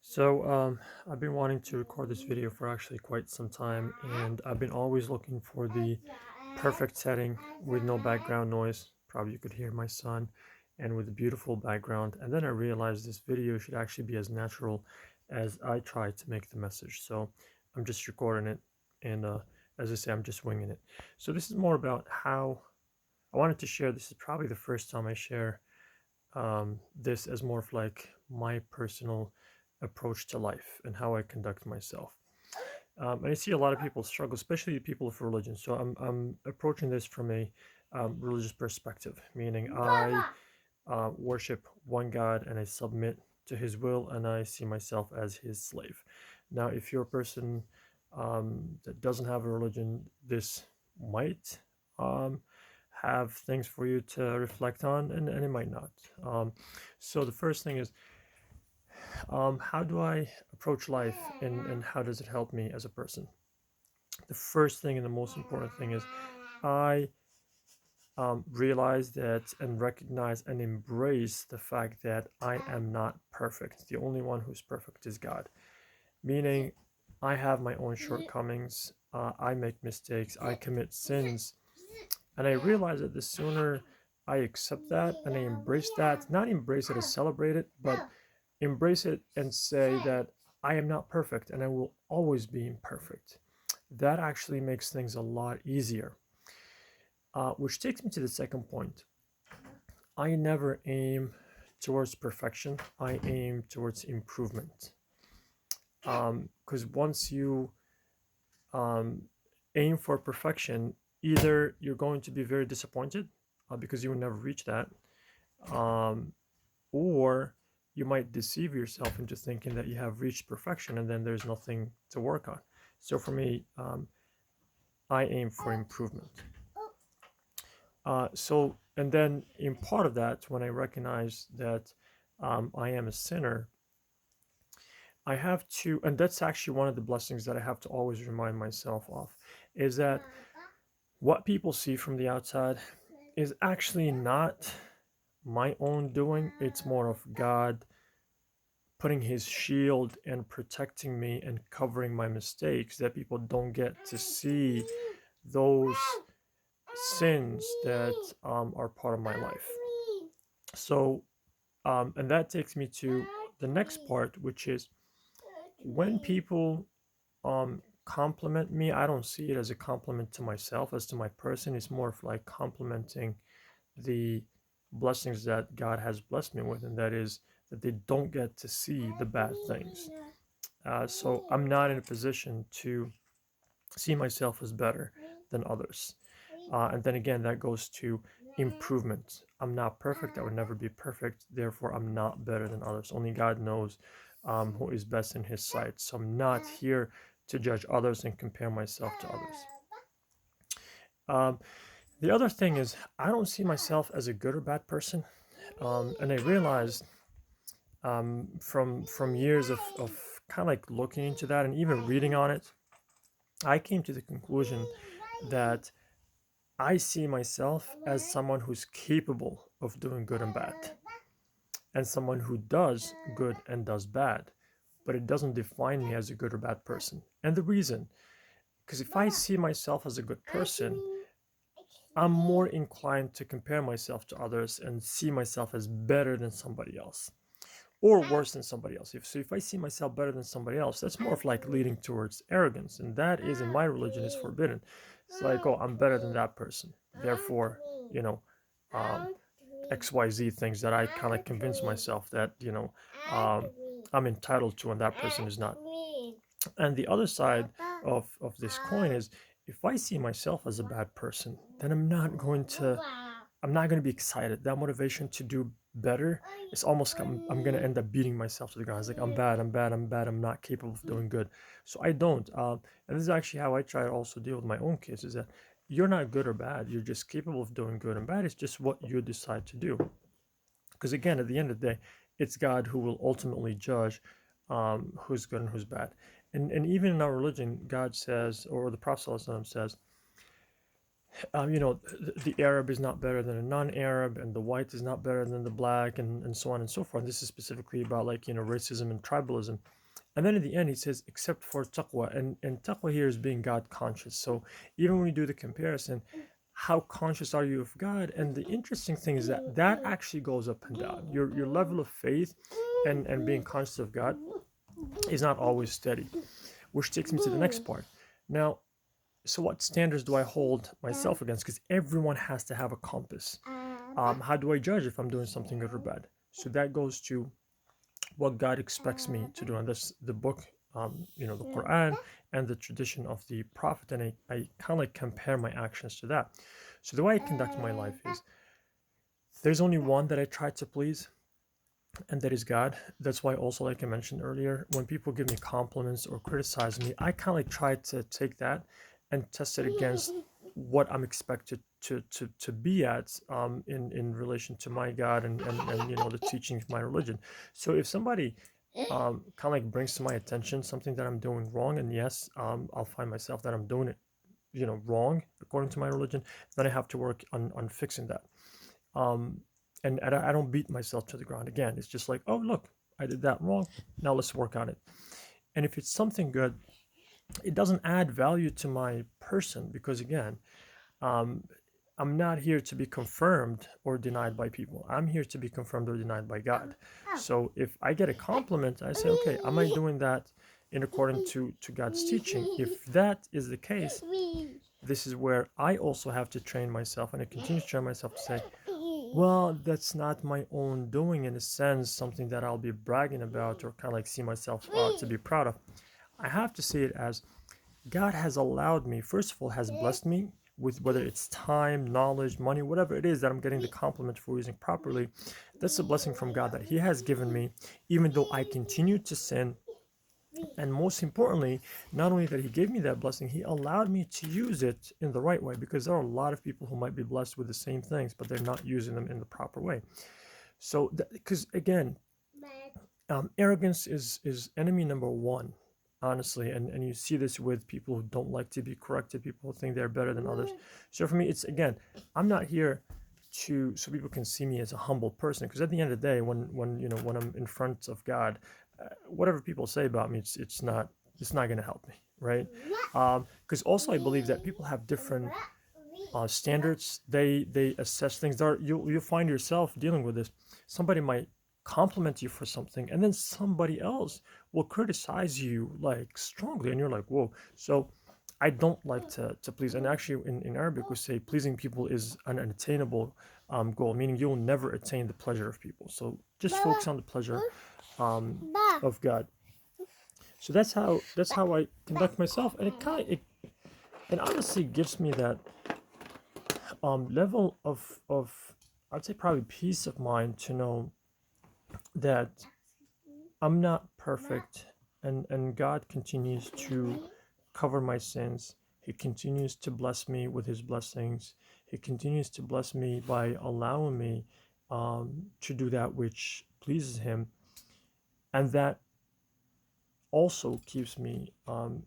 So I've been wanting to record this video for actually quite some time, and I've been always looking for the perfect setting with no background noise. Probably you could hear my son, and with a beautiful background. And then I realized this video should actually be as natural as I try to make the message. So I'm just recording it, and as I say, I'm just winging it. So this is more about how I wanted to share. This is probably the first time I share this as more of like my personal approach to life and how I conduct myself. And I see a lot of people struggle, especially people of religion. So I'm approaching this from a religious perspective, meaning I worship one God and I submit to his will and I see myself as his slave. Now, if you're a person that doesn't have a religion, this might um, have things for you to reflect on, and it might not. So the first thing is, how do I approach life, and how does it help me as a person? The first thing and the most important thing is I realize that and recognize and embrace the fact that I am not perfect. The only one who's perfect is God. Meaning, I have my own shortcomings. I make mistakes. I commit sins. And I realize that the sooner I accept that and I embrace that, not embrace it or celebrate it, but embrace it and say that I am not perfect and I will always be imperfect. That actually makes things a lot easier. Which takes me to the second point. I never aim towards perfection, I aim towards improvement. Because once you um, aim for perfection, either you're going to be very disappointed because you will never reach that, um, or you might deceive yourself into thinking that you have reached perfection and then there's nothing to work on. So for me, I aim for improvement. And then in part of that, when I recognize that I am a sinner, I have to, and that's actually one of the blessings that I have to always remind myself of, is that what people see from the outside is actually not my own doing. It's more of God putting his shield and protecting me and covering my mistakes, that people don't get to see those sins that are part of my life. So, and that takes me to the next part, which is when people compliment me, I don't see it as a compliment to myself, as to my person. It's more of like complimenting the blessings that God has blessed me with, and that is that they don't get to see the bad things. So I'm not in a position to see myself as better than others. And then again, that goes to improvement. I'm not perfect. I would never be perfect. Therefore, I'm not better than others. Only God knows who is best in his sight. So I'm not here to judge others and compare myself to others. Um, the other thing is, I don't see myself as a good or bad person. And I realized from years of kind of like looking into that and even reading on it, I came to the conclusion that I see myself as someone who's capable of doing good and bad, and someone who does good and does bad, but it doesn't define me as a good or bad person. And the reason, because if I see myself as a good person, I'm more inclined to compare myself to others and see myself as better than somebody else or worse than somebody else. If I see myself better than somebody else, that's more of like leading towards arrogance, and that is in my religion is forbidden. It's like, oh, I'm better than that person, therefore, you know, um, XYZ things that I kind of convince myself that I'm entitled to, and that person is not. And the other side of this coin is, if I see myself as a bad person, then I'm not going to be excited. That motivation to do better is almost I'm going to end up beating myself to the ground. It's like, I'm bad, I'm bad, I'm bad, I'm not capable of doing good. So I don't. And this is actually how I try to also deal with my own case, is that you're not good or bad. You're just capable of doing good and bad. It's just what you decide to do. Because again, at the end of the day, it's God who will ultimately judge who's good and who's bad. And even in our religion, God says, or the Prophet ﷺ says, the Arab is not better than a non-Arab, and the white is not better than the black, and so on and so forth. This is specifically about, like, racism and tribalism. And then in the end, he says, except for taqwa. And taqwa here is being God conscious. So even when we do the comparison, how conscious are you of God? And the interesting thing is that that actually goes up and down. Your level of faith and being conscious of God is not always steady, which takes me to the next part. Now, so what standards do I hold myself against? Because everyone has to have a compass. How do I judge if I'm doing something good or bad? So that goes to what God expects me to do. And that's the book, the Quran and the tradition of the Prophet. And I kind of like compare my actions to that. So the way I conduct my life is there's only one that I try to please, and that is God. That's why also, like I mentioned earlier, when people give me compliments or criticize me, I kind of like try to take that and test it against what I'm expected to be at, in relation to my God and the teachings of my religion. So if somebody kind of like brings to my attention something that I'm doing wrong, and yes, I'll find myself that I'm doing it wrong according to my religion, then I have to work on fixing that. um, and I don't beat myself to the ground. Again, it's just like, oh, look, I did that wrong, now let's work on it. And if it's something good, it doesn't add value to my person, because again, um, I'm not here to be confirmed or denied by people. I'm here to be confirmed or denied by God. So if I get a compliment, I say, okay, am I doing that in accordance to God's teaching? If that is the case, this is where I also have to train myself, and I continue to train myself to say, well, that's not my own doing, in a sense, something that I'll be bragging about or kind of like see myself to be proud of. I have to see it as God has allowed me, first of all, has blessed me with, whether it's time, knowledge, money, whatever it is that I'm getting the compliment for using properly. That's a blessing from God that He has given me, even though I continue to sin. And most importantly, not only that He gave me that blessing, He allowed me to use it in the right way, because there are a lot of people who might be blessed with the same things, but they're not using them in the proper way. So, because again, arrogance is enemy number one, honestly. And you see this with people who don't like to be corrected, people who think they're better than others. So for me, it's, again, I'm not here so people can see me as a humble person, because at the end of the day, when I'm in front of God, whatever people say about me, it's not going to help me, right? Because also I believe that people have different standards. They assess things. You'll find yourself dealing with this. Somebody might compliment you for something, and then somebody else will criticize you like strongly, and you're like, whoa. So I don't like to please. And actually, in Arabic, we say pleasing people is an unattainable goal, meaning you'll never attain the pleasure of people. So just focus on the pleasure of God. So that's how I conduct myself, and it honestly gives me that level of, I'd say, probably peace of mind to know that I'm not perfect, and God continues to cover my sins. He continues to bless me with His blessings. He continues to bless me by allowing me to do that which pleases Him, and that also keeps me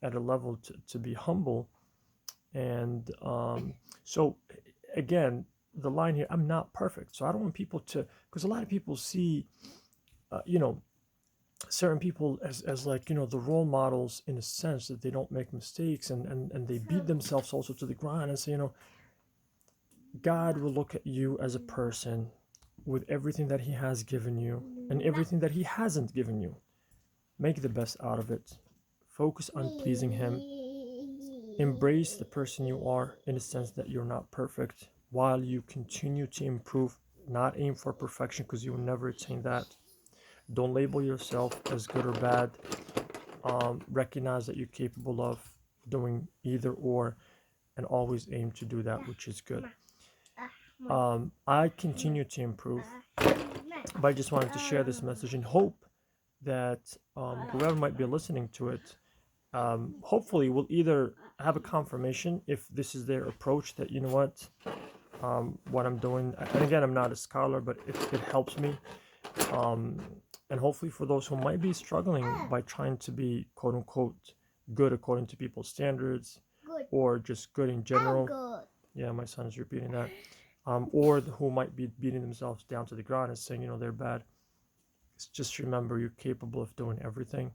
at a level to be humble. And so again, the line here, I'm not perfect, so I don't want people to, because a lot of people see certain people as like, the role models, in a sense that they don't make mistakes, and they beat themselves also to the ground and say, God will look at you as a person with everything that He has given you and everything that He hasn't given you. Make the best out of it. Focus on pleasing Him. Embrace the person you are, in a sense that you're not perfect, while you continue to improve. Not aim for perfection, because you will never attain that. Don't label yourself as good or bad. Recognize that you're capable of doing either or, and always aim to do that which is good. I continue to improve, but I just wanted to share this message in hope that whoever might be listening to it, hopefully will either have a confirmation, if this is their approach, that what I'm doing, and again, I'm not a scholar, but it helps me. And hopefully for those who might be struggling by trying to be quote unquote good according to people's standards, or just good in general, Yeah, my son is repeating that. Or who might be beating themselves down to the ground and saying, they're bad. Just remember, you're capable of doing everything.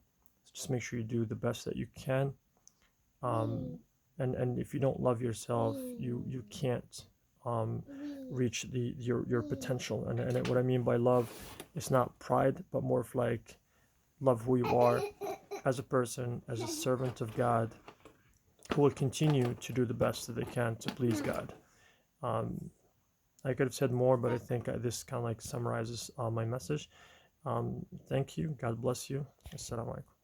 Just make sure you do the best that you can. And if you don't love yourself, you can't reach your potential. And what I mean by love is not pride, but more of like love who you are as a person, as a servant of God, who will continue to do the best that they can to please God. I could have said more, but I think this kind of like summarizes my message. Thank you. God bless you. Assalamu alaikum.